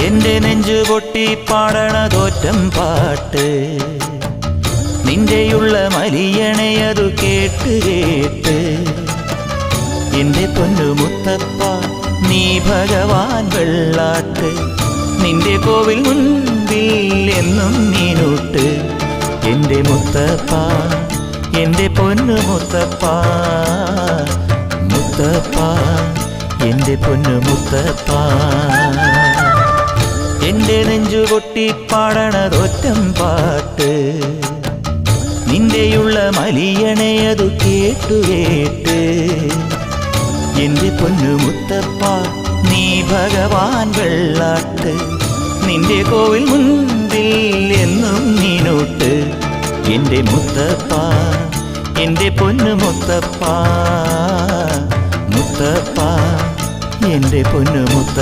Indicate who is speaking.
Speaker 1: എന്റെ നെഞ്ചു പൊട്ടി പാടണതോറ്റം പാട്ട് നിന്റെയുള്ള മലിയണയതു കേട്ട് കേട്ട് എന്റെ പൊന്നു മുത്തപ്പ നീ ഭഗവാൻ വെള്ളാട്ട് നിന്റെ കോവിൽ മുൻപിൽ എന്നും നീനൂട്ട് എന്റെ മുത്തപ്പ എന്റെ പൊന്നു മുത്തപ്പ മുത്തപ്പ എന്റെ പൊന്നു മുത്തപ്പ എന്റെ നെഞ്ചു പൊട്ടി പാടണതൊറ്റം പാട്ട് നിന്റെയുള്ള മലിയണയതു കേട്ടു കേട്ട് എന്റെ പൊന്നു മുത്തപ്പ നീ ഭഗവാൻ വെള്ളാട്ട് നിന്റെ കോവിൽ മുൻപിൽ എന്നും നീനൂട്ട് എന്റെ മുത്തപ്പ എന്റെ പൊന്നു മുത്തപ്പ മുത്തപ്പ എന്റെ പൊന്നു മുത്തപ്പ